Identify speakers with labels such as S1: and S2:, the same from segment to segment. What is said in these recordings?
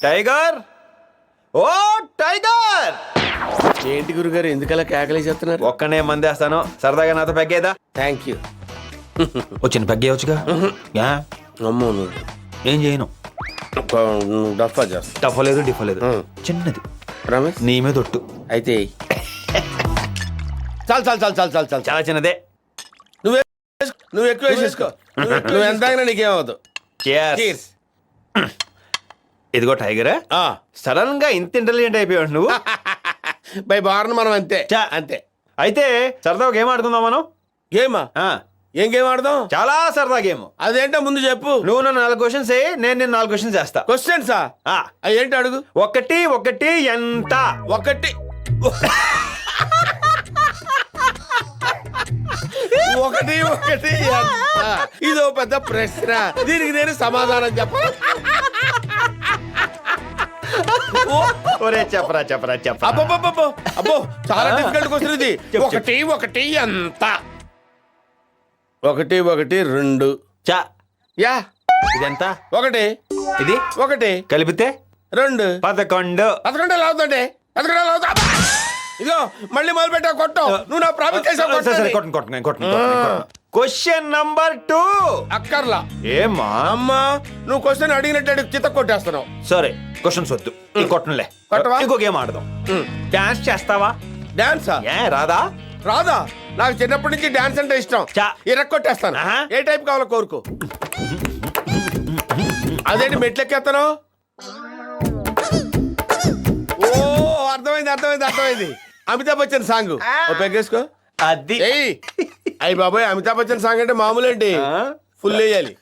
S1: Tiger, ఓ tiger.
S2: ఏంటి గురుగారు ఎందుకలా కేకలే చెప్తున్నారు?
S1: ఒక్కనే మందేస్తాను, సరదాగా నాతో పెగ్గేదా?
S2: Thank you.
S1: వచ్చిన పెగ్గేయచ్చుగా. యా,
S2: అమ్మో నువ్వు
S1: ఏం చేయను.
S2: డఫా చేస్తా.
S1: టఫ్ లేదు, డిఫ్ లేదు, చిన్నది.
S2: రమేష్
S1: నీ మీద ఒట్టు.
S2: అయితే చాలు చాలు చాలు చాలు చాలు చాలు.
S1: చాలా చిన్నదే.
S2: నువ్వు ఎక్కువ వేసేసుకో. నువ్వు ఎంత తాగినా నీకేమవుతుంది.
S1: Cheers. ఇదిగో టైగర్, సడన్ గా ఇంత ఇంటెలిజెంట్ అయిపోయావు నువ్వు.
S2: బై బార్న్ మనం అంతే
S1: చా.
S2: అంతే.
S1: అయితే సరదా గేమ్ ఆడుకుందాం మనం.
S2: గేమా? ఏం గేమ్ ఆడదాం?
S1: చాలా సరదా గేమ్.
S2: అదేంటో ముందు చెప్పు.
S1: నువ్వు నన్ను 4 క్వశ్చన్స్ వేయి, నేను 4 క్వశ్చన్స్ వేస్తా.
S2: క్వశ్చన్సా? ఏంటి అడుగు.
S1: ఒకటి ఒకటి ఎంత?
S2: ఒకటి ఒకటి ఒకటి ఎంత? ఇదో పెద్ద ప్రశ్న, దీనికి నేను సమాధానం చెప్పాలి.
S1: ఒరే చెప్పరా చెప్పరా చెప్పరా.
S2: అబ్బో అబ్బో చాలా డిఫికల్ట్ క్వశ్చన్ ఇది. ఒకటి ఒకటి ఎంత? ఒకటి ఒకటి రెండు.
S1: చా.
S2: యా.
S1: ఇదెంత?
S2: ఒకటి.
S1: ఇది
S2: ఒకటి
S1: కలిపితే
S2: రెండు.
S1: 11.
S2: 11 ఎలా అవుతుంది? 11 ఎలా అవుతా? ఇదిగో మళ్ళీ మొదలు పెట్టా కొట్టం. నువ్వు నా ప్రామిస్ చేసావు.
S1: Question number 2.
S2: అక్కర్లా.
S1: ఏమా
S2: అమ్మా నువ్వు క్వశ్చన్ అడిగినట్టు చిత్త కొట్టేస్తున్నావు.
S1: సరే క్వశ్చన్స్ వద్దు, ఈ కొట్టనులే.
S2: కొట్టవా?
S1: ఇంకో గేమ్ ఆడదాం. డాన్స్ చేస్తావా?
S2: డాన్సా?
S1: ఏ రాదా?
S2: రాదా? నాకు చిన్నప్పటి నుంచి డాన్స్ అంటే ఇష్టం.
S1: చా.
S2: ఇరక్కొట్టేస్తాను. ఏ టైప్ కావాలో కోరుకో. అదేంటి మెట్లెక్కేస్తాను? ఓ అర్థమైంది అర్థమైంది అర్థమైంది. అమితాబ్ బచ్చన్ సాంగ్ పెగ్గేసుకో.
S1: అది
S2: అయ్యి బాబాయ్, అమితాబ్ బచ్చన్ సాంగ్ అంటే మామూలు ఏంటి, ఫుల్ వేయాలి.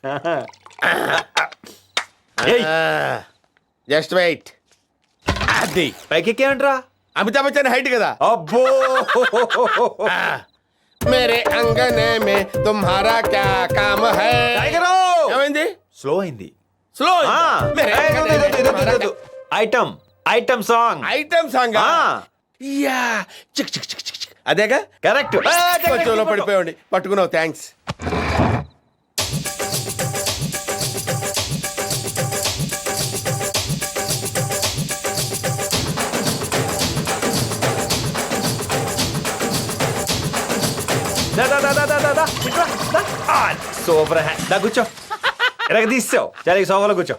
S2: Just wait. అది
S1: పైకి ఏమంటరా?
S2: అమితాబ్ బచ్చన్ హైట్ కదా.
S1: అబ్బో.
S2: మేరే అంగనే మే తుమ్హారా క్యా కామ్ హై.
S1: టైగరు
S2: ఏమైంది?
S1: స్లో అయింది.
S2: Slow.
S1: Item item song.
S2: Item song. యా చిక్ చిక్ చిక్ చిక్. అదేగా
S1: కరెక్ట్.
S2: కొంచెంలో పడిపోయండి. పట్టుకున్నావు, థ్యాంక్స్.
S1: సూపర్. దా కూర్చో. ఎలాగ తీసావు? చాలా సోఫాలో కూర్చో.